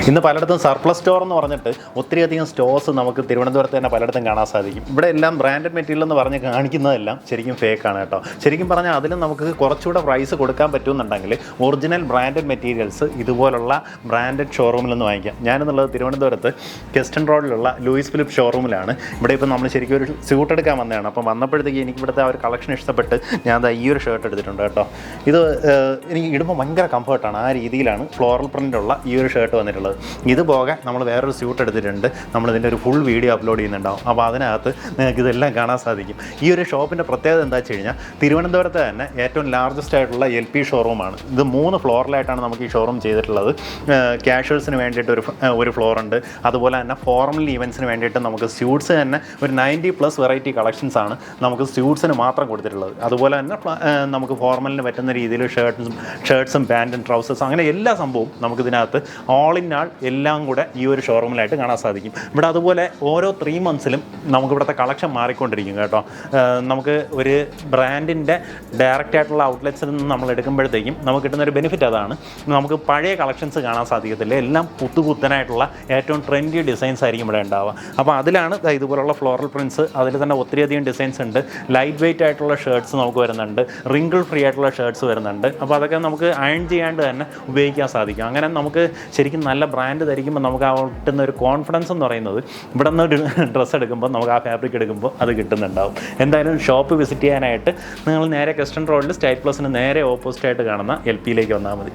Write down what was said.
ഇന്ന് പലയിടത്തും surplus store എന്ന് പറഞ്ഞിട്ട് ഒത്തിരിയധികം സ്റ്റോഴ്സ് നമുക്ക് തിരുവനന്തപുരത്ത് തന്നെ പലയിടത്തും കാണാൻ സാധിക്കും. ഇവിടെ എല്ലാം ബ്രാൻഡഡ് മെറ്റീരിയൽ എന്ന് പറഞ്ഞ് കാണിക്കുന്നതെല്ലാം ശരിക്കും ഫേക്കാണ് കേട്ടോ. ശരിക്കും പറഞ്ഞാൽ അതിലും നമുക്ക് കുറച്ചുകൂടെ പ്രൈസ് കൊടുക്കാൻ പറ്റുമെന്നുണ്ടെങ്കിൽ ഒറിജിനൽ ബ്രാൻഡഡ് മെറ്റീരിയൽസ് ഇതുപോലുള്ള ബ്രാൻഡഡ് ഷോറൂമിൽ നിന്ന് വാങ്ങിക്കാം. ഞാനെന്നുള്ളത് തിരുവനന്തപുരത്ത് കെസ്റ്റൺ റോഡിലുള്ള ലൂയിസ് ഫിലിപ്പ് ഷോറൂമിലാണ്. ഇവിടെ ഇപ്പോൾ നമ്മൾ ശരിക്കും ഒരു സ്യൂട്ട് എടുക്കാൻ വന്നതാണ്. അപ്പം വന്നപ്പോഴത്തേക്ക് എനിക്ക് ഇവിടുത്തെ ആ ഒരു കളക്ഷൻ ഇഷ്ടപ്പെട്ട് ഞാൻ ഈ ഒരു ഷർട്ട് എടുത്തിട്ടുണ്ട് കേട്ടോ. ഇത് എനിക്ക് ഇടുമ്പോൾ ഭയങ്കര കംഫർട്ടാണ്. ആ രീതിയിലാണ് ഫ്ലോറൽ പ്രിൻ്റുള്ള ഈ ഒരു ഷർട്ട് വന്നിട്ടുള്ളത്. ഇത് പോകെ നമ്മൾ വേറൊരു സ്യൂട്ട് എടുത്തിട്ടുണ്ട്. നമ്മളിതിൻ്റെ ഒരു ഫുൾ വീഡിയോ അപ്ലോഡ് ചെയ്യുന്നുണ്ടാവും. അപ്പോൾ അതിനകത്ത് നിങ്ങൾക്ക് ഇതെല്ലാം കാണാൻ സാധിക്കും. ഈ ഒരു ഷോപ്പിൻ്റെ പ്രത്യേകത എന്താ വെച്ച് കഴിഞ്ഞാൽ തിരുവനന്തപുരത്ത് തന്നെ ഏറ്റവും ലാർജസ്റ്റ് ആയിട്ടുള്ള LP ഷോറൂമാണ്. ഇത് 3 ഫ്ലോറിലായിട്ടാണ് നമുക്ക് ഈ ഷോറൂം ചെയ്തിട്ടുള്ളത്. ക്യാഷ്വൽസിന് വേണ്ടിയിട്ട് ഒരു ഫ്ലോർ ഉണ്ട്. അതുപോലെ തന്നെ ഫോർമൽ ഈവൻസിന് വേണ്ടിയിട്ട് നമുക്ക് സ്യൂട്ട്സ് തന്നെ ഒരു 90+ വെറൈറ്റി കളക്ഷൻസാണ് നമുക്ക് സ്യൂട്ട്സിന് മാത്രം കൊടുത്തിട്ടുള്ളത്. അതുപോലെ തന്നെ നമുക്ക് ഫോർമലിന് പറ്റുന്ന രീതിയിൽ ഷർട്ട്സും പാൻറ്റും ട്രൗസേഴ്സും അങ്ങനെ എല്ലാ സംഭവവും നമുക്കിതിനകത്ത് ഓൾ ഇൻ ആൾ എല്ലാം കൂടെ ഈ ഒരു ഷോറൂമിലായിട്ട് കാണാൻ സാധിക്കും. ഇവിടെ അതുപോലെ ഓരോ 3 മന്ത്സിലും നമുക്കിവിടുത്തെ കളക്ഷൻ മാറിക്കൊണ്ടിരിക്കും കേട്ടോ. നമുക്ക് ഒരു ബ്രാൻഡിൻ്റെ ഡയറക്റ്റ് ആയിട്ടുള്ള ഔട്ട്ലെറ്റ്സിൽ നിന്ന് നമ്മൾ എടുക്കുമ്പോഴത്തേക്കും നമുക്ക് കിട്ടുന്നൊരു ബെനിഫിറ്റ് അതാണ്. നമുക്ക് പഴയ കളക്ഷൻസ് കാണാൻ സാധിക്കത്തില്ല. എല്ലാം പുത്തനായിട്ടുള്ള ഏറ്റവും ട്രെൻഡി ഡിസൈൻസ് ആയിരിക്കും ഇവിടെ ഉണ്ടാവുക. അപ്പോൾ അതിലാണ് ഇതുപോലുള്ള ഫ്ലോറൽ പ്രിൻറ്റ്സ്, അതിൽ തന്നെ ഒത്തിരിയധികം ഡിസൈൻസ് ഉണ്ട്. ലൈറ്റ് വെയ്റ്റ് ആയിട്ടുള്ള ഷർട്ട്സ് നമുക്ക് വരുന്നുണ്ട്. റിങ്കിൾ ഫ്രീ ആയിട്ടുള്ള ഷർട്ട്സ് വരുന്നുണ്ട്. അപ്പോൾ അതൊക്കെ നമുക്ക് അയൺ ചെയ്യാണ്ട് തന്നെ ഉപയോഗിക്കാൻ സാധിക്കും. അങ്ങനെ നമുക്ക് ശരിക്കും നല്ല ബ്രാൻഡ് ധരിക്കുമ്പോൾ നമുക്ക് ആ കിട്ടുന്ന ഒരു കോൺഫിഡൻസ് എന്ന് പറയുന്നത് ഇവിടെ നിന്ന് ഒരു ഡ്രസ്സ് എടുക്കുമ്പോൾ നമുക്ക് ആ ഫാബ്രിക് എടുക്കുമ്പോൾ അത് കിട്ടുന്നുണ്ടാവും. എന്തായാലും ഷോപ്പ് വിസിറ്റ് ചെയ്യാനായിട്ട് നിങ്ങൾ നേരെ കെസ്റ്റൺ റോഡിൽ സ്റ്റൈൽ പ്ലസിന് നേരെ ഓപ്പോസിറ്റായിട്ട് കാണുന്ന LPയിലേക്ക് വന്നാൽ മതി.